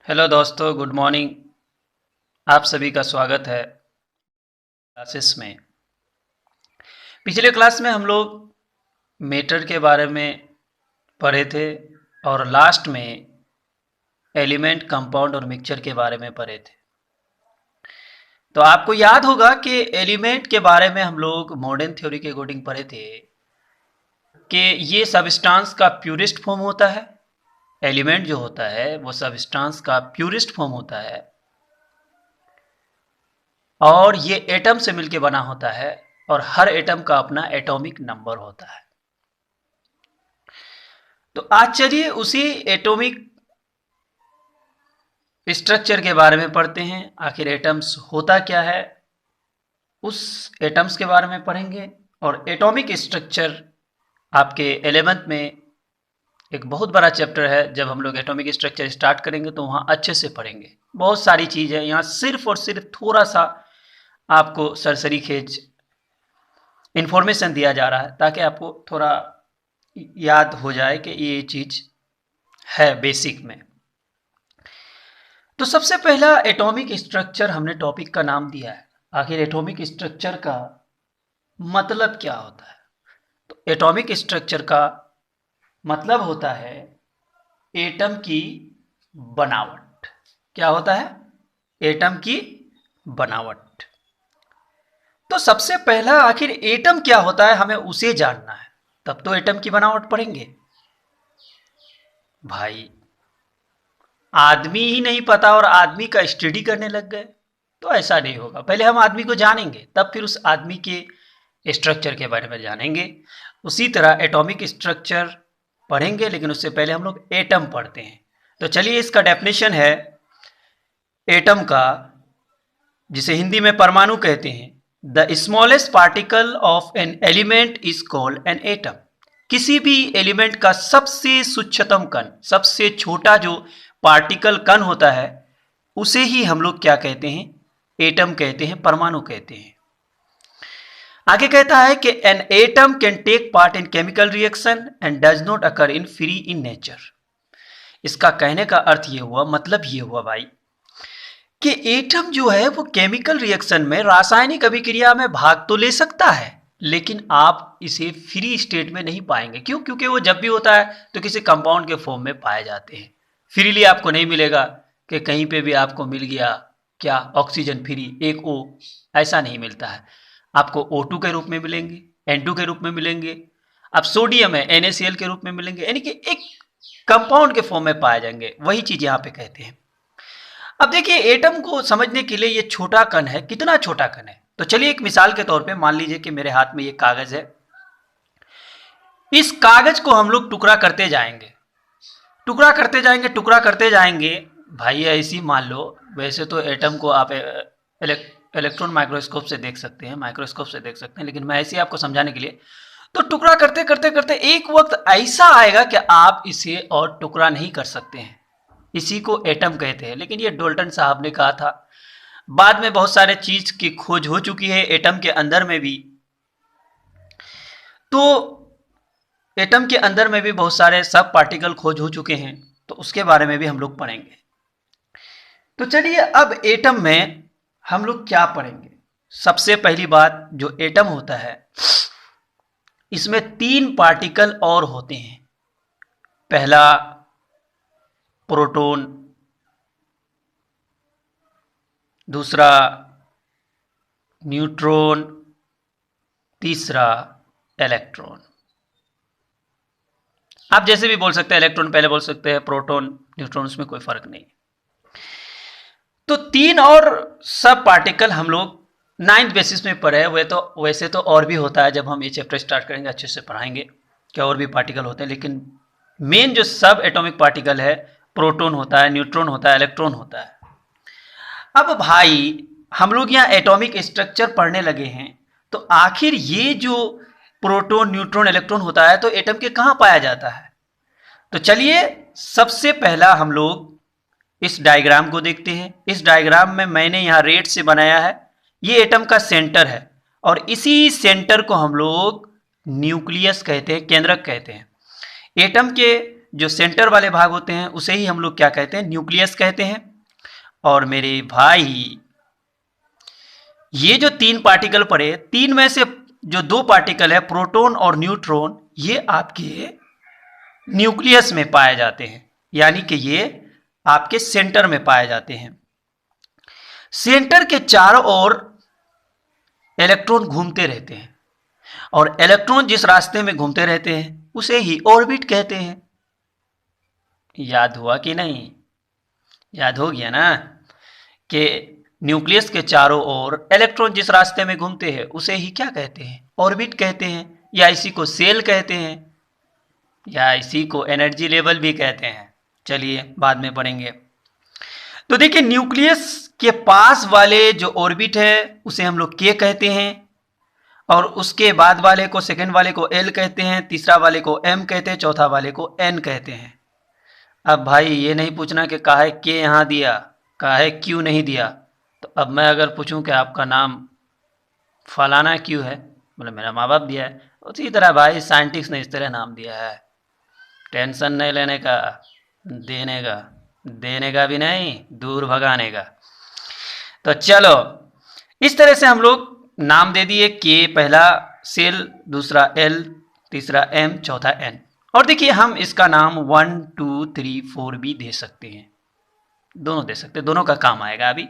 Hello दोस्तों, good morning. आप सभी का स्वागत है क्लासेस में। पिछले क्लास में हम लोग मैटर के बारे में पढ़े थे और लास्ट में एलिमेंट, कंपाउंड और मिक्सचर के बारे में पढ़े थे। तो आपको याद होगा कि एलिमेंट के बारे में हम लोग मॉडर्न थ्योरी के अकॉर्डिंग पढ़े थे कि ये सबस्टांस का प्यूरिस्ट फॉर्म होता है। एलिमेंट जो होता है वो सबस्टांस का प्यूरिस्ट फॉर्म होता है और ये एटम से मिलकर बना होता है और हर एटम का अपना एटॉमिक नंबर होता है। तो आज चलिए उसी एटॉमिक स्ट्रक्चर के बारे में पढ़ते हैं। आखिर एटम्स होता क्या है, उस एटम्स के बारे में पढ़ेंगे। और एटॉमिक स्ट्रक्चर आपके 11th में एक बहुत बड़ा चैप्टर है। जब हम लोग एटॉमिक स्ट्रक्चर स्टार्ट करेंगे तो वहाँ अच्छे से पढ़ेंगे। बहुत सारी चीज़ है, यहाँ सिर्फ और सिर्फ थोड़ा सा आपको सरसरी खेज इंफॉर्मेशन दिया जा रहा है ताकि आपको थोड़ा याद हो जाए कि ये चीज़ है बेसिक में। तो सबसे पहला एटॉमिक स्ट्रक्चर हमने टॉपिक का नाम दिया है। आखिर एटॉमिक स्ट्रक्चर का मतलब क्या होता है? तो एटॉमिक स्ट्रक्चर का मतलब होता है एटम की बनावट। क्या होता है? एटम की बनावट। तो सबसे पहला आखिर एटम क्या होता है हमें उसे जानना है, तब तो एटम की बनावट पढ़ेंगे। भाई आदमी ही नहीं पता और आदमी का स्टडी करने लग गए तो ऐसा नहीं होगा। पहले हम आदमी को जानेंगे तब फिर उस आदमी के स्ट्रक्चर के बारे में जानेंगे। उसी तरह एटॉमिक स्ट्रक्चर पढ़ेंगे, लेकिन उससे पहले हम लोग एटम पढ़ते हैं। तो चलिए, इसका डेफिनेशन है एटम का, जिसे हिंदी में परमाणु कहते हैं। The smallest particle of an element is called an atom. किसी भी एलिमेंट का सबसे सूक्ष्मतम कण, सबसे छोटा जो पार्टिकल कण होता है, उसे ही हम लोग क्या कहते हैं? एटम कहते हैं, परमाणु कहते हैं। आगे कहता है कि an atom can take part in chemical reaction and does not occur in free in nature. इसका कहने का अर्थ ये हुआ, मतलब ये हुआ भाई, कि एटम जो है वो केमिकल रिएक्शन में, रासायनिक अभिक्रिया में भाग तो ले सकता है, लेकिन आप इसे फ्री स्टेट में नहीं पाएंगे। क्यों? क्योंकि वो जब भी होता है तो किसी कंपाउंड के फॉर्म में पाए जाते हैं। फ्रीली आपको नहीं मिलेगा कि कहीं पे भी आपको मिल गया क्या ऑक्सीजन फ्री, एक O, ऐसा नहीं मिलता है। आपको O2 के रूप में मिलेंगे, N2 के रूप में मिलेंगे, अब सोडियम है NaCl के रूप में मिलेंगे, यानी कि एक कंपाउंड के फॉर्म में पाए जाएंगे। वही चीज यहाँ पे कहते हैं। अब देखिए, एटम को समझने के लिए ये छोटा कण है, कितना छोटा कण है। तो चलिए एक मिसाल के तौर पे मान लीजिए कि मेरे हाथ में ये कागज है। इस कागज को हम लोग टुकड़ा करते जाएंगे, टुकड़ा करते जाएंगे, टुकड़ा करते जाएंगे। भाई ऐसी मान लो, वैसे तो एटम को आप इलेक्ट्रॉन माइक्रोस्कोप से देख सकते हैं, माइक्रोस्कोप से देख सकते हैं, लेकिन मैं ऐसे ही आपको समझाने के लिए, तो टुकड़ा करते करते करते एक वक्त ऐसा आएगा कि आप इसे और टुकड़ा नहीं कर सकते हैं। इसी को एटम कहते हैं। लेकिन ये डाल्टन साहब ने कहा था। बाद में बहुत सारे चीज की खोज हो चुकी है एटम के अंदर में भी। तो एटम के अंदर में भी बहुत सारे सब पार्टिकल खोज हो चुके हैं, तो उसके बारे में भी हम लोग पढ़ेंगे। तो चलिए, अब एटम में हम लोग क्या पढ़ेंगे? सबसे पहली बात, जो एटम होता है इसमें 3 पार्टिकल और होते हैं। पहला प्रोटॉन, दूसरा न्यूट्रॉन, तीसरा इलेक्ट्रॉन। आप जैसे भी बोल सकते हैं, इलेक्ट्रॉन पहले बोल सकते हैं, प्रोटॉन, न्यूट्रॉन, उसमें कोई फर्क नहीं। तो 3 और सब पार्टिकल हम लोग 9th बेसिस में पढ़े हुए। तो वैसे तो और भी होता है, जब हम ये चैप्टर स्टार्ट करेंगे अच्छे से पढ़ाएंगे क्या और भी पार्टिकल होते हैं, लेकिन मेन जो सब एटॉमिक पार्टिकल है, प्रोटॉन होता है, न्यूट्रॉन होता है, इलेक्ट्रॉन होता है। अब भाई हम लोग यहाँ एटॉमिक स्ट्रक्चर पढ़ने लगे हैं, तो आखिर ये जो प्रोटॉन, न्यूट्रॉन, इलेक्ट्रॉन होता है तो एटम के कहाँ पाया जाता है? तो चलिए सबसे पहला हम लोग इस डायग्राम को देखते हैं। इस डायग्राम में मैंने यहाँ रेड से बनाया है, ये एटम का सेंटर है और इसी सेंटर को हम लोग न्यूक्लियस कहते हैं, केंद्रक कहते हैं। एटम के जो सेंटर वाले भाग होते हैं उसे ही हम लोग क्या कहते हैं, न्यूक्लियस कहते हैं। और मेरे भाई ये जो 3 पार्टिकल पड़े, 3 में से जो 2 पार्टिकल है प्रोटॉन और न्यूट्रॉन, ये आपके न्यूक्लियस में पाए जाते हैं, यानी कि ये आपके सेंटर में पाए जाते हैं। सेंटर के चारों ओर इलेक्ट्रॉन घूमते रहते हैं और इलेक्ट्रॉन जिस रास्ते में घूमते रहते हैं उसे ही ऑर्बिट कहते हैं। याद हुआ कि नहीं? याद हो गया ना कि न्यूक्लियस के चारों ओर इलेक्ट्रॉन जिस रास्ते में घूमते हैं उसे ही क्या कहते हैं, ऑर्बिट कहते हैं, या इसी को सेल कहते हैं, या इसी को एनर्जी लेवल भी कहते हैं। चलिए बाद में पढ़ेंगे। तो देखिए न्यूक्लियस के पास वाले जो ऑर्बिट है उसे हम लोग के कहते हैं, और उसके बाद वाले को, सेकंड वाले को एल कहते हैं, तीसरा वाले को एम कहते हैं, चौथा वाले को एन कहते हैं। अब भाई ये नहीं पूछना कि काहे के यहाँ दिया, काहे क्यों नहीं दिया। तो अब मैं अगर पूछूं कि आपका नाम फलाना क्यों है, मतलब मेरा माँ बाप दिया है, उसी तरह भाई साइंटिस्ट ने इस तरह नाम दिया है। टेंशन नहीं लेने का, देने का भी नहीं, दूर भगाने का। तो चलो इस तरह से हम लोग नाम दे दिए, के पहला सेल, दूसरा एल, तीसरा एम, चौथा एन। और देखिए हम इसका नाम 1 2 3 4 भी दे सकते हैं, दोनों दे सकते हैं, दोनों का काम आएगा अभी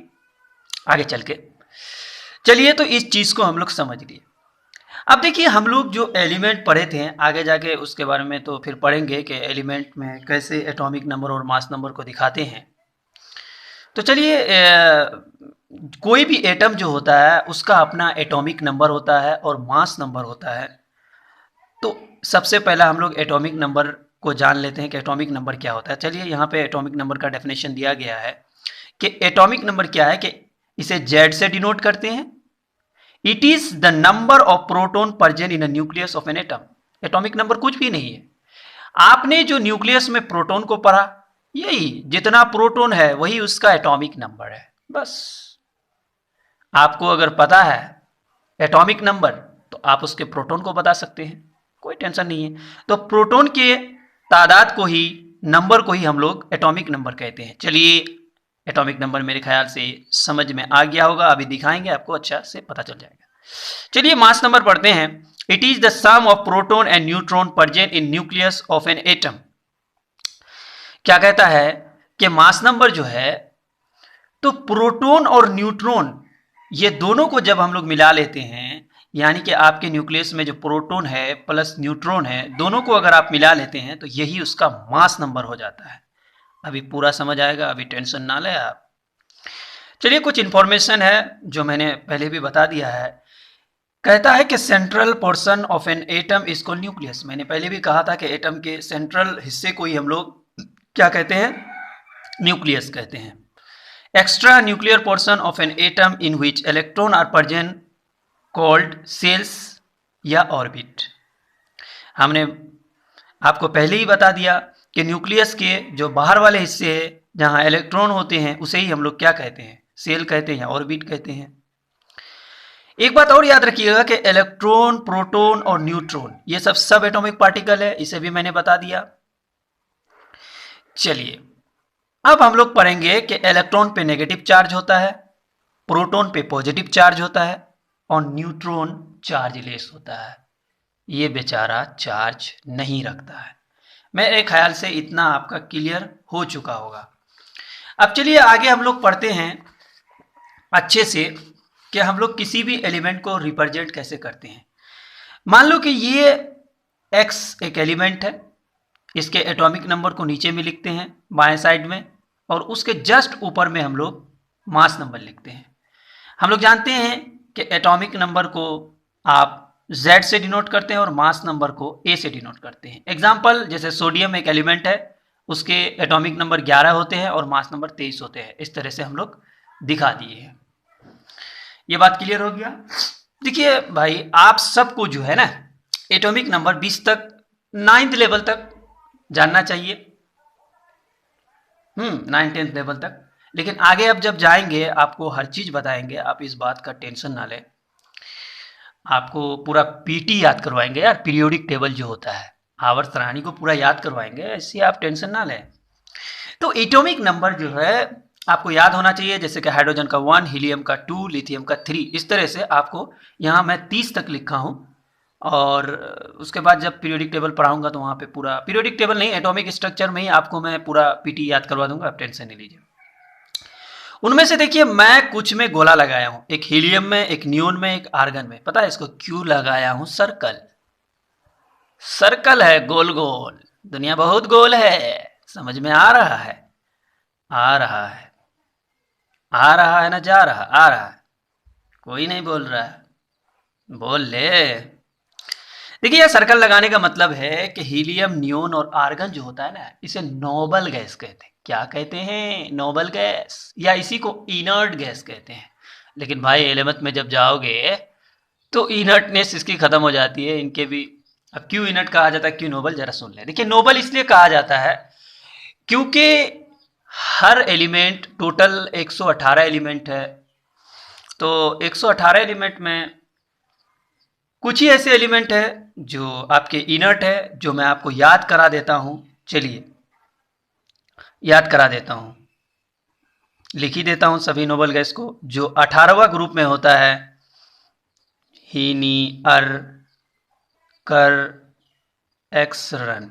आगे चल के। चलिए तो इस चीज को हम लोग समझ लिए। अब देखिए हम लोग जो एलिमेंट पढ़े थे, आगे जाके उसके बारे में तो फिर पढ़ेंगे कि एलिमेंट में कैसे एटॉमिक नंबर और मास नंबर को दिखाते हैं। तो चलिए कोई भी एटम जो होता है उसका अपना एटॉमिक नंबर होता है और मास नंबर होता है। तो सबसे पहला हम लोग एटॉमिक नंबर को जान लेते हैं कि एटॉमिक नंबर क्या होता है। चलिए यहाँ पे एटॉमिक नंबर का डेफिनेशन दिया गया है कि एटॉमिक नंबर क्या है, कि इसे जेड से डिनोट करते हैं। It is the number of proton present in a nucleus of an atom. Atomic number कुछ भी नहीं है, आपने जो न्यूक्लियस में प्रोटॉन को पढ़ा, यही जितना प्रोटॉन है वही उसका एटॉमिक नंबर है। बस आपको अगर पता है एटॉमिक नंबर तो आप उसके प्रोटॉन को बता सकते हैं, कोई टेंशन नहीं है। तो प्रोटॉन के तादाद को ही, नंबर को ही हम लोग एटॉमिक नंबर कहते हैं। चलिए एटॉमिक नंबर मेरे ख्याल से समझ में आ गया होगा, अभी दिखाएंगे आपको, अच्छा से पता चल जाएगा। चलिए मास नंबर पढ़ते हैं। It is the sum of proton and neutron present in nucleus of an atom. क्या कहता है कि मास नंबर जो है, तो प्रोटॉन और न्यूट्रॉन ये दोनों को जब हम लोग मिला लेते हैं, यानी कि आपके न्यूक्लियस में जो प्रोटॉन है प्लस न्यूट्रॉन है, दोनों को अगर आप मिला लेते हैं तो यही उसका मास नंबर हो जाता है। अभी पूरा समझ आएगा, अभी टेंशन ना लें आप। चलिए कुछ इंफॉर्मेशन है जो मैंने पहले भी बता दिया है। कहता है कि central portion of an atom is called nucleus. मैंने पहले भी कहा था कि एटम के सेंट्रल हिस्से को ही हम लोग क्या कहते हैं, न्यूक्लियस कहते हैं। Extra nuclear portion of an atom in which electron are present called shells या ऑर्बिट। हमने आपको पहले ही बता दिया कि न्यूक्लियस के जो बाहर वाले हिस्से हैं जहां इलेक्ट्रॉन होते हैं उसे ही हम लोग क्या कहते हैं, सेल कहते हैं या ऑर्बिट कहते हैं। एक बात और याद रखिएगा कि इलेक्ट्रॉन, प्रोटॉन और न्यूट्रॉन ये सब एटॉमिक पार्टिकल है, इसे भी मैंने बता दिया। चलिए अब हम लोग पढ़ेंगे कि इलेक्ट्रॉन पे नेगेटिव चार्ज होता है, प्रोटॉन पे पॉजिटिव चार्ज होता है और न्यूट्रॉन चार्जलेस होता है। ये बेचारा चार्ज नहीं रखता है। मेरे ख्याल से इतना आपका क्लियर हो चुका होगा। अब चलिए आगे हम लोग पढ़ते हैं अच्छे से कि हम लोग किसी भी एलिमेंट को रिप्रेजेंट कैसे करते हैं। मान लो कि ये x एक एलिमेंट है, इसके एटॉमिक नंबर को नीचे में लिखते हैं बाएं साइड में, और उसके जस्ट ऊपर में हम लोग मास नंबर लिखते हैं। हम लोग जानते हैं कि एटॉमिक नंबर को आप Z से डिनोट करते हैं और मास नंबर को A से डिनोट करते हैं। एग्जाम्पल जैसे सोडियम एक एलिमेंट है, उसके एटॉमिक नंबर 11 होते हैं और मास नंबर 23 होते हैं। इस तरह से हम लोग दिखा दिए हैं। ये बात क्लियर हो गया। देखिए भाई आप सबको जो है ना एटॉमिक नंबर 20 तक, 9th लेवल तक जानना चाहिए, 9th 10th लेवल तक। लेकिन आगे अब जब जाएंगे आपको हर चीज बताएंगे, आप इस बात का टेंशन ना लें। आपको पूरा पीटी याद करवाएंगे यार, पीरियोडिक टेबल जो होता है आवर्त सारणी को पूरा याद करवाएंगे, ऐसी आप टेंशन ना लें। तो एटॉमिक नंबर जो है आपको याद होना चाहिए, जैसे कि हाइड्रोजन का 1, हीलियम का 2, लिथियम का 3, इस तरह से आपको यहाँ मैं 30 तक लिखा हूँ। और उसके बाद जब पीरियोडिक टेबल पढ़ाऊंगा तो वहाँ पे पूरा पीरियोडिक टेबल नहीं, एटॉमिक स्ट्रक्चर में ही आपको मैं पूरा पीटी याद करवा दूंगा, आप टेंशन नहीं लीजिए। उनमें से देखिए मैं कुछ में गोला लगाया हूँ, एक हीलियम में, एक नियोन में, एक आर्गन में। पता है इसको क्यों लगाया हूँ? सर्कल, सर्कल है, गोल गोल। दुनिया बहुत गोल है, समझ में आ रहा है? आ रहा है, आ रहा है ना, जा रहा, आ रहा है। कोई नहीं बोल रहा है, बोल ले। देखिए यह सर्कल लगाने का मतलब है कि हीलियम, नियोन और आर्गन जो होता है ना, इसे नोबल गैस कहते हैं। क्या कहते हैं? नोबल गैस, या इसी को इनर्ट गैस कहते हैं। लेकिन भाई 11th में जब जाओगे तो इनर्टनेस इसकी खत्म हो जाती है, इनके भी। अब क्यों इनर्ट कहा जाता है, क्यों नोबल, जरा सुन ले। देखिए नोबल इसलिए कहा जाता है क्योंकि हर एलिमेंट, टोटल 118 एलिमेंट है, तो 118 एलिमेंट में कुछ ही ऐसे एलिमेंट है जो आपके इनर्ट है, जो मैं आपको याद करा देता हूं। चलिए याद करा देता हूं, लिख ही देता हूं सभी नोबल गैस को। जो 18वां ग्रुप में होता है, हीनी, अर, कर, एक्सरन।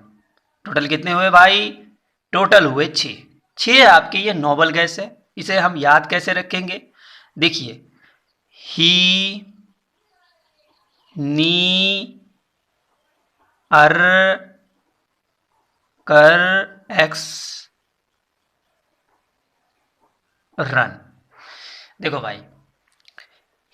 टोटल कितने हुए भाई? टोटल हुए 6। 6 आपके ये नोबल गैस है। इसे हम याद कैसे रखेंगे? देखिए ही, नी, अर, कर, एक्स, रन। देखो भाई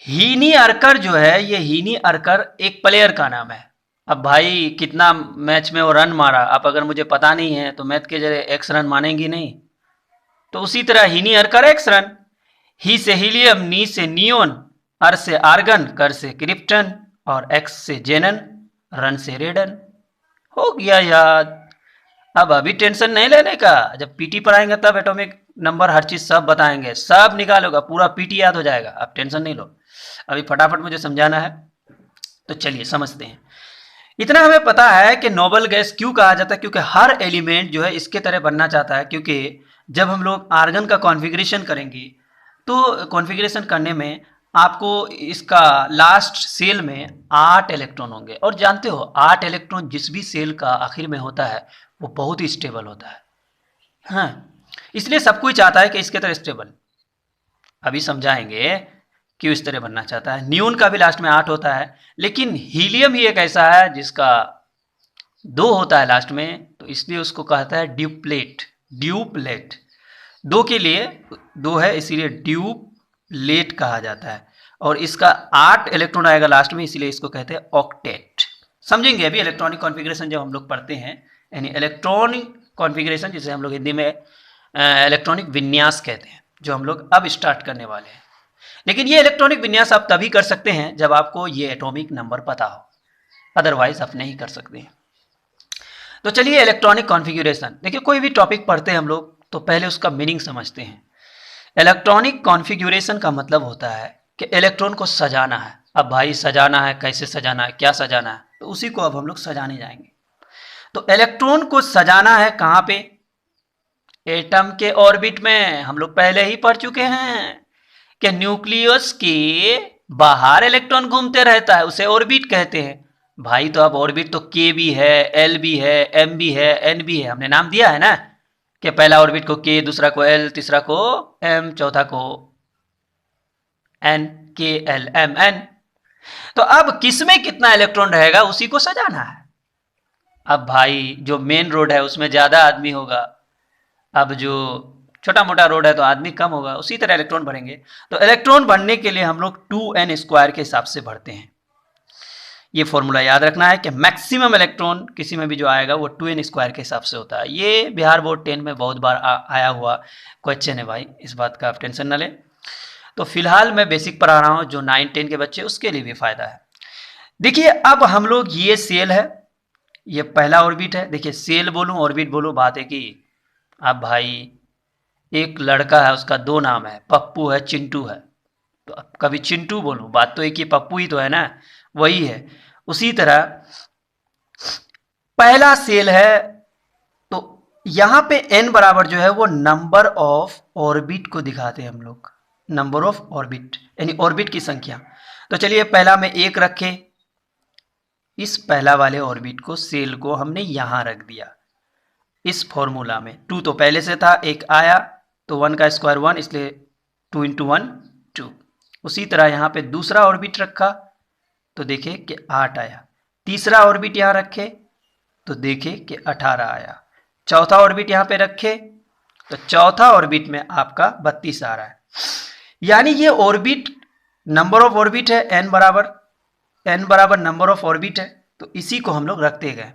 हीनी अरकर जो है, ये हीनी अरकर एक प्लेयर का नाम है। अब भाई कितना मैच में वो रन मारा, अब अगर मुझे पता नहीं है तो मैथ के जरिए एक्स रन मानेंगी नहीं। तो उसी तरह हीनी अरकर एक्स रन। ही से हीलियम, नी से नियोन, अर से आर्गन, कर से क्रिप्टन और एक्स से जेनन, रन से रेडन। हो गया याद। अब अभी टेंशन नहीं लेने का, जब पीटी पढ़ाएंगे तब एटॉमिक नंबर हर चीज सब बताएंगे, सब निकालोगा, पूरा पीटी याद हो जाएगा। अब टेंशन नहीं लो, अभी फटाफट मुझे समझाना है। तो चलिए समझते हैं। इतना हमें पता है कि नोबल गैस क्यों कहा जाता है, क्योंकि हर एलिमेंट जो है इसके तरह बनना चाहता है। क्योंकि जब हम लोग आर्गन का कॉन्फ़िगरेशन करेंगे तो कॉन्फ़िगरेशन करने में आपको इसका लास्ट सेल में 8 इलेक्ट्रॉन होंगे। और जानते हो 8 इलेक्ट्रॉन जिस भी सेल का आखिर में होता है वो बहुत ही स्टेबल होता है। हाँ, इसलिए सब कोई चाहता है कि इसके तरह स्टेबल। अभी समझाएंगे क्यों इस तरह बनना चाहता है। नियोन का भी लास्ट में 8 होता है, लेकिन हीलियम ही एक ऐसा है जिसका 2 होता है लास्ट में, तो इसलिए उसको कहता है ड्यूप्लेट। ड्यूप्लेट 2 के लिए 2 है, इसीलिए ड्यूप्लेट कहा जाता है। और इसका 8 इलेक्ट्रॉन आएगा लास्ट में, इसीलिए इसको कहते हैं ऑक्टेट। समझेंगे अभी इलेक्ट्रॉनिक कॉन्फ़िगरेशन जब हम लोग पढ़ते हैं, यानी इलेक्ट्रॉनिक कॉन्फ़िगरेशन जिसे हम लोग हिंदी में इलेक्ट्रॉनिक विन्यास कहते हैं, जो हम लोग अब स्टार्ट करने वाले हैं। लेकिन ये इलेक्ट्रॉनिक विन्यास आप तभी कर सकते हैं जब आपको ये एटॉमिक नंबर पता हो, अदरवाइज आप नहीं कर सकते हैं। तो चलिए इलेक्ट्रॉनिक कॉन्फ़िगरेशन देखिए, कोई भी टॉपिक पढ़ते हैं हम लोग तो पहले उसका मीनिंग समझते हैं। इलेक्ट्रॉनिक कॉन्फ़िगरेशन का मतलब होता है कि इलेक्ट्रॉन को सजाना है। अब भाई सजाना है, कैसे सजाना है, क्या सजाना है, तो उसी को अब हम लोग सजाने जाएंगे। तो इलेक्ट्रॉन को सजाना है कहाँ पे? एटम के ऑर्बिट में। हम लोग पहले ही पढ़ चुके हैं कि न्यूक्लियस के बाहर इलेक्ट्रॉन घूमते रहता है, उसे ऑर्बिट कहते हैं। भाई तो अब ऑर्बिट तो के भी है, एल भी है, एम भी है, एन भी है, हमने नाम दिया है ना, कि पहला ऑर्बिट को के, दूसरा को एल, तीसरा को एम, चौथा को एन, के एल एम एन। तो अब किसमें कितना इलेक्ट्रॉन रहेगा उसी को सजाना है। अब भाई जो मेन रोड है उसमें ज्यादा आदमी होगा, अब जो छोटा मोटा रोड है तो आदमी कम होगा, उसी तरह इलेक्ट्रॉन भरेंगे। तो इलेक्ट्रॉन भरने के लिए हम लोग 2n² के हिसाब से भरते हैं। ये फॉर्मूला याद रखना है कि मैक्सिमम इलेक्ट्रॉन किसी में भी जो आएगा वो 2n² के हिसाब से होता है। ये बिहार बोर्ड 10 में बहुत बार आया हुआ क्वेश्चन है भाई, इस बात का आप टेंशन न लें। तो फिलहाल मैं बेसिक पढ़ा रहा हूँ, जो 9-10 के बच्चे उसके लिए भी फायदा है। देखिए अब हम लोग, ये सेल है, ये पहला ऑर्बिट है। देखिए सेल बोलूँ ऑर्बिट बोलूँ बात है कि अब भाई एक लड़का है, उसका 2 नाम है, पप्पू है, चिंटू है। तो अब कभी चिंटू बोलूँ, बात तो एक ही, पप्पू ही तो है ना, वही है। उसी तरह पहला सेल है, तो यहां पे n बराबर जो है वो नंबर ऑफ ऑर्बिट को दिखाते हैं हम लोग, नंबर ऑफ ऑर्बिट यानी ऑर्बिट की संख्या। तो चलिए पहला में 1 रखे, इस पहला वाले ऑर्बिट को, सेल को हमने यहां रख दिया इस फॉर्मूला में। 2 तो पहले से था, 1 आया तो 1 का स्क्वायर 1, इसलिए 2 इंटू 1 2। उसी तरह यहाँ पे दूसरा ऑर्बिट रखा तो देखे कि 8 आया, तीसरा ऑर्बिट यहाँ रखे तो देखे कि 18 आया, चौथा ऑर्बिट यहाँ पे रखे तो चौथा ऑर्बिट में आपका 32 आ रहा है। यानी ये ऑर्बिट नंबर ऑफ ऑर्बिट है, n बराबर नंबर ऑफ ऑर्बिट है, तो इसी को हम लोग रखते गए।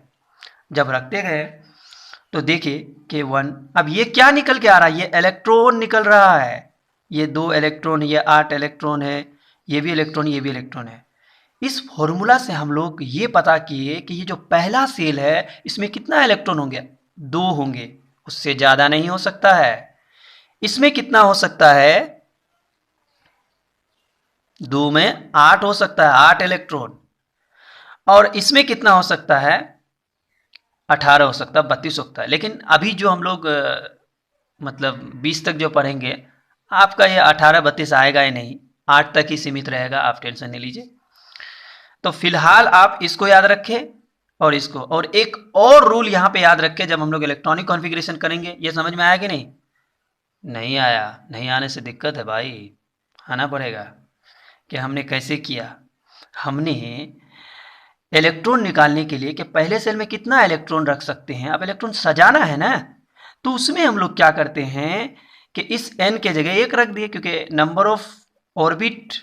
जब रखते गए तो देखिए कि 1, अब ये क्या निकल के आ रहा है, ये इलेक्ट्रॉन निकल रहा है, ये 2 इलेक्ट्रॉन, ये 8 इलेक्ट्रॉन है, ये भी इलेक्ट्रॉन, ये भी इलेक्ट्रॉन है। इस फॉर्मूला से हम लोग ये पता किए कि ये जो पहला सेल है इसमें कितना इलेक्ट्रॉन होंगे, 2 होंगे, उससे ज़्यादा नहीं हो सकता है। इसमें कितना हो सकता है, 2 में 8 हो सकता है, 8 इलेक्ट्रॉन। और इसमें कितना हो सकता है, 18 हो सकता है, 32 हो सकता है। लेकिन अभी जो हम लोग मतलब 20 तक जो पढ़ेंगे, आपका ये 18-32 आएगा ही नहीं, 8 तक ही सीमित रहेगा, आप टेंशन नहीं लीजिए। तो फिलहाल आप इसको याद रखें और इसको, और एक और रूल यहाँ पे याद रखें जब हम लोग इलेक्ट्रॉनिक कॉन्फ़िगरेशन करेंगे। ये समझ में आया कि नहीं? नहीं आया? नहीं आने से दिक्कत है भाई, आना पड़ेगा। कि हमने कैसे किया, हमने इलेक्ट्रॉन निकालने के लिए कि पहले सेल में कितना इलेक्ट्रॉन रख सकते हैं, अब इलेक्ट्रॉन सजाना है ना, तो उसमें हम लोग क्या करते हैं कि इस n के जगह 1 रख दिए, क्योंकि नंबर ऑफ ऑर्बिट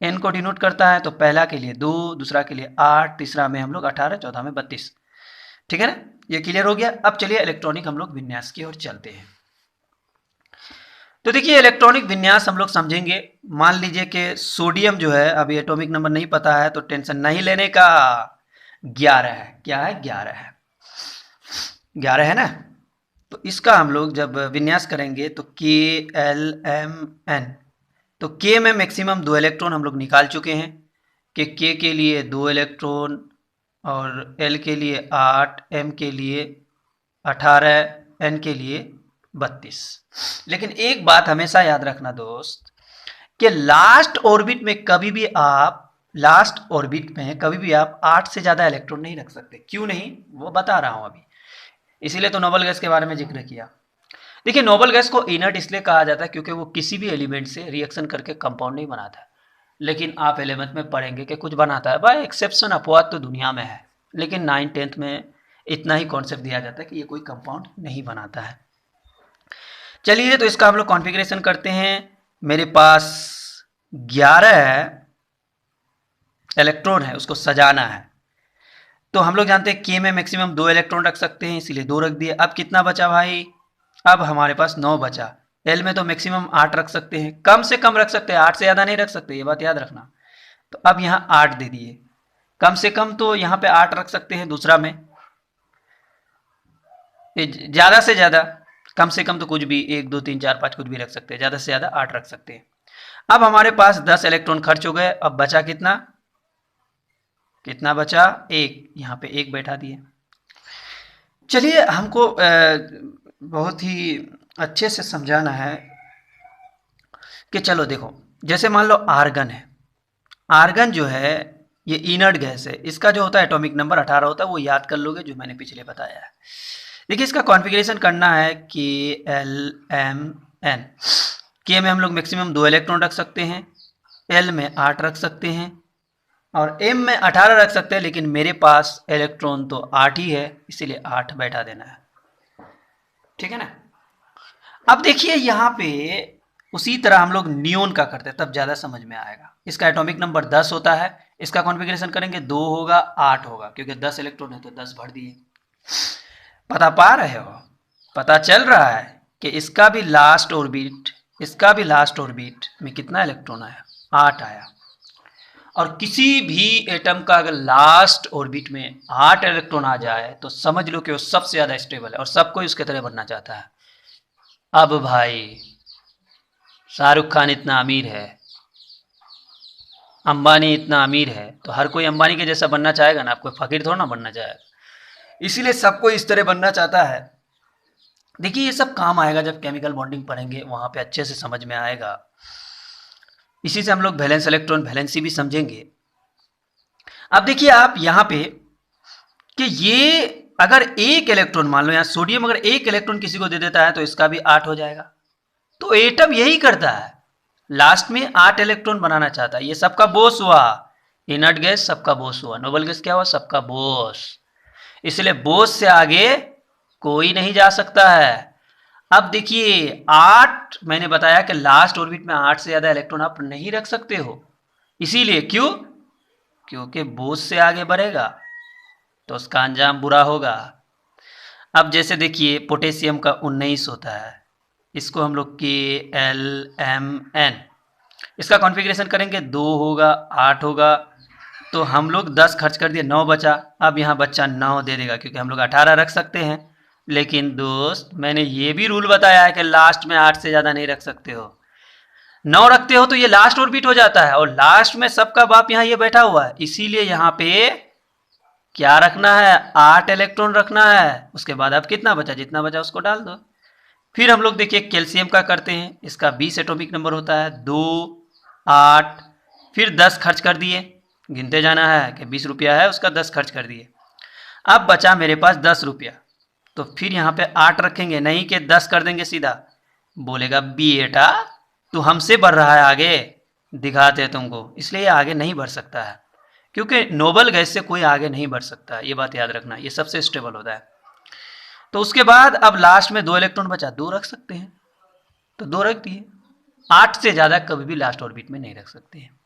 n को डिनोट करता है। तो पहला के लिए 2, दूसरा के लिए 8, तीसरा में हम लोग 18, चौथा में 32। ठीक है ना, ये क्लियर हो गया। अब चलिए इलेक्ट्रॉनिक हम लोग विन्यास की ओर चलते हैं। तो देखिए इलेक्ट्रॉनिक विन्यास हम लोग समझेंगे। मान लीजिए कि सोडियम जो है, अभी एटॉमिक नंबर नहीं पता है तो टेंशन नहीं लेने का, 11 है। क्या है? 11 है, 11 है ना। तो इसका हम लोग जब विन्यास करेंगे तो KLMN, तो K में मैक्सिमम 2 इलेक्ट्रॉन हम लोग निकाल चुके हैं कि K के लिए 2 इलेक्ट्रॉन और L के लिए 8, M के लिए 18, N के लिए 32। लेकिन एक बात हमेशा याद रखना दोस्त, कि लास्ट ऑर्बिट में कभी भी आप 8 से ज़्यादा इलेक्ट्रॉन नहीं रख सकते। क्यों नहीं, वो बता रहा हूँ अभी। इसीलिए तो नोबल गैस के बारे में जिक्र किया। देखिए नोबल गैस को इनर्ट इसलिए कहा जाता है क्योंकि वो किसी भी एलिमेंट से रिएक्शन करके कंपाउंड नहीं बनाता है। लेकिन आप 11th में पढ़ेंगे कि कुछ बनाता है। भाई एक्सेप्शन अपवाद तो दुनिया में है, लेकिन 9th-10th में इतना ही कॉन्सेप्ट दिया जाता है कि ये कोई कंपाउंड नहीं बनाता है। चलिए तो इसका हम लोग कॉन्फ़िगरेशन करते हैं। मेरे पास 11 इलेक्ट्रॉन है, उसको सजाना है। तो हम लोग जानते हैं के में मैक्सिमम 2 इलेक्ट्रॉन रख सकते हैं, इसीलिए 2 रख दिए। अब कितना बचा भाई? अब हमारे पास 9 बचा। एल में तो मैक्सिमम 8 रख सकते हैं, कम से कम रख सकते हैं, 8 से ज़्यादा नहीं रख सकते, ये बात याद रखना। तो अब यहाँ 8 दे दिए, कम से कम तो यहाँ पे 8 रख सकते हैं। दूसरा में ज़्यादा से ज़्यादा, कम से कम तो कुछ भी 1 2 3 4 5 कुछ भी रख सकते हैं, ज़्यादा से ज़्यादा 8 रख सकते हैं। अब हमारे पास 10 इलेक्ट्रॉन खर्च हो गए। अब बचा कितना? कितना बचा? 1। यहाँ पे 1 बैठा दिए। चलिए हमको बहुत ही अच्छे से समझाना है कि चलो देखो, जैसे मान लो आर्गन है। आर्गन जो है ये इनर्ट गैस है, इसका जो होता है एटॉमिक नंबर 18 होता है, वो याद कर लोगे जो मैंने पिछले बताया है। देखिए इसका कॉन्फ़िगरेशन करना है KLMN। के में हम लोग मैक्सिमम 2 इलेक्ट्रॉन रख सकते हैं, एल में 8 रख सकते हैं और एम में 18 रख सकते हैं। लेकिन मेरे पास इलेक्ट्रॉन तो 8 ही है, इसीलिए 8 बैठा देना है। ठीक है ना। अब देखिए यहाँ पे उसी तरह हम लोग नियोन का करते हैं, तब ज़्यादा समझ में आएगा। इसका एटॉमिक नंबर 10 होता है, इसका कॉन्फ़िगरेशन करेंगे 2 होगा 8 होगा, क्योंकि 10 इलेक्ट्रॉन है तो 10 भर दिए। पता पा रहे हो? पता चल रहा है कि इसका भी लास्ट ऑर्बिट में कितना इलेक्ट्रॉन आया? 8 आया। और किसी भी एटम का अगर लास्ट ऑर्बिट में 8 इलेक्ट्रॉन आ जाए तो समझ लो कि वो सबसे ज़्यादा स्टेबल है और सबको उसके तरह बनना चाहता है। अब भाई शाहरुख खान इतना अमीर है, अंबानी इतना अमीर है, तो हर कोई अंबानी के जैसा बनना चाहेगा ना, आपको फकीर थोड़ा ना बनना चाहेगा। इसीलिए सबको इस तरह बनना चाहता है। देखिए ये सब काम आएगा जब केमिकल बॉन्डिंग पढ़ेंगे, वहां पे अच्छे से समझ में आएगा। इसी से हम लोग वैलेंस इलेक्ट्रॉन वैलेंसी भी समझेंगे। अब देखिए आप यहाँ पे कि ये अगर एक इलेक्ट्रॉन, मान लो यहाँ सोडियम अगर एक इलेक्ट्रॉन किसी को दे देता है तो इसका भी 8 हो जाएगा। तो एटम यही करता है, लास्ट में 8 इलेक्ट्रॉन बनाना चाहता है। ये सबका बोस हुआ, इनर्ट गैस सबका बोस हुआ, नोबल गैस क्या हुआ, सबका बोस। इसलिए बोस से आगे कोई नहीं जा सकता है। अब देखिए 8, मैंने बताया कि लास्ट ऑर्बिट में 8 से ज्यादा इलेक्ट्रॉन आप नहीं रख सकते हो। इसीलिए क्यों? क्योंकि बोस से आगे बढ़ेगा तो उसका अंजाम बुरा होगा। अब जैसे देखिए पोटेशियम का 19 होता है, इसको हम लोग KLMN, इसका कॉन्फ़िगरेशन करेंगे 2 होगा 8 होगा, तो हम लोग 10 खर्च कर दिए, 9 बचा। अब यहाँ बच्चा 9 दे देगा क्योंकि हम लोग 18 रख सकते हैं। लेकिन दोस्त मैंने ये भी रूल बताया है कि लास्ट में 8 से ज़्यादा नहीं रख सकते हो। 9 रखते हो तो ये लास्ट ऑर्बिट हो जाता है, और लास्ट में सबका बाप यहाँ ये बैठा हुआ है। इसीलिए यहाँ पे क्या रखना है, 8 इलेक्ट्रॉन रखना है। उसके बाद अब कितना बचा, जितना बचा उसको डाल दो। फिर हम लोग देखिए कैल्शियम का करते हैं, इसका 20 एटॉमिक नंबर होता है, 2 8, फिर 10 खर्च कर दिए, गिनते जाना है कि 20 रुपया है उसका 10 खर्च कर दिए। अब बचा मेरे पास 10 रुपया, तो फिर यहाँ पे 8 रखेंगे, नहीं कि 10 कर देंगे सीधा। बोलेगा बेटा तू हमसे बढ़ रहा है आगे, दिखाते हैं तुमको। इसलिए आगे नहीं बढ़ सकता है, क्योंकि नोबल गैस से कोई आगे नहीं बढ़ सकता है, ये बात याद रखना, ये सबसे स्टेबल होता है। तो उसके बाद अब लास्ट में 2 इलेक्ट्रॉन बचा, 2 रख सकते हैं, तो 2 रख दिए। 8 से ज़्यादा कभी भी लास्ट ऑर्बिट में नहीं रख सकते हैं।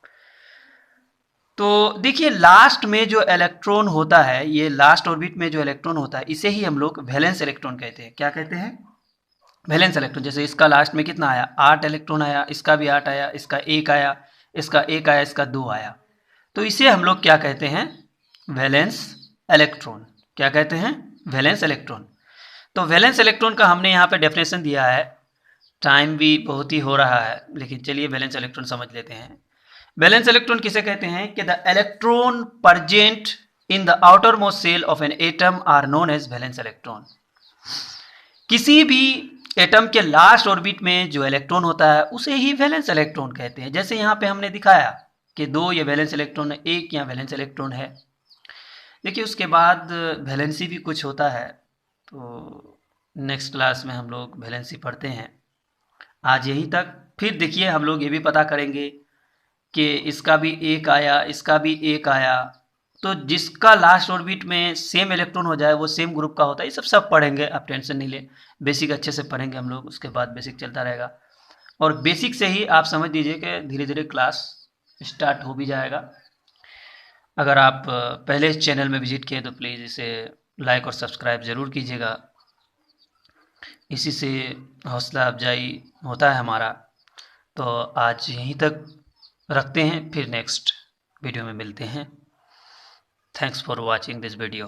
तो देखिए लास्ट में जो इलेक्ट्रॉन होता है, ये लास्ट ऑर्बिट में जो इलेक्ट्रॉन होता है, इसे ही हम लोग वैलेंस इलेक्ट्रॉन कहते हैं। क्या कहते हैं? Valence electron. जैसे इसका लास्ट में कितना आया, 8 इलेक्ट्रॉन आया, इसका भी 8 आया, इसका 1 आया, इसका 1 आया, इसका 2 आया। तो इसे हम लोग क्या कहते हैं, वैलेंस इलेक्ट्रॉन। क्या कहते हैं? Valence electron. तो वैलेंस इलेक्ट्रॉन का हमने यहाँ पे डेफिनेशन दिया है। टाइम भी बहुत ही हो रहा है, लेकिन चलिए वैलेंस इलेक्ट्रॉन समझ लेते हैं। वैलेंस इलेक्ट्रॉन किसे कहते हैं कि the electron present in the outermost shell of an atom are known as valence electron. किसी भी एटम के लास्ट ऑर्बिट में जो इलेक्ट्रॉन होता है उसे ही वैलेंस इलेक्ट्रॉन कहते हैं। जैसे यहाँ पे हमने दिखाया कि 2 ये वैलेंस इलेक्ट्रॉन है, 1 यहाँ वैलेंस इलेक्ट्रॉन है। देखिए उसके बाद वैलेंसी भी कुछ होता है, तो नेक्स्ट क्लास में हम लोग वैलेंसी पढ़ते हैं। आज यहीं तक। फिर देखिए हम लोग ये भी पता करेंगे कि इसका भी 1 आया, इसका भी 1 आया, तो जिसका लास्ट ऑर्बिट में सेम इलेक्ट्रॉन हो जाए वो सेम ग्रुप का होता है। ये सब पढ़ेंगे, आप टेंशन नहीं ले। बेसिक अच्छे से पढ़ेंगे हम लोग, उसके बाद बेसिक चलता रहेगा। और बेसिक से ही आप समझ लीजिए कि धीरे धीरे क्लास स्टार्ट हो भी जाएगा। अगर आप पहले इस चैनल में विजिट किए तो प्लीज़ इसे लाइक और सब्सक्राइब ज़रूर कीजिएगा। इसी से हौसला अफजाई होता है हमारा। तो आज यहीं तक रखते हैं, फिर नेक्स्ट वीडियो में मिलते हैं। Thanks for watching this video.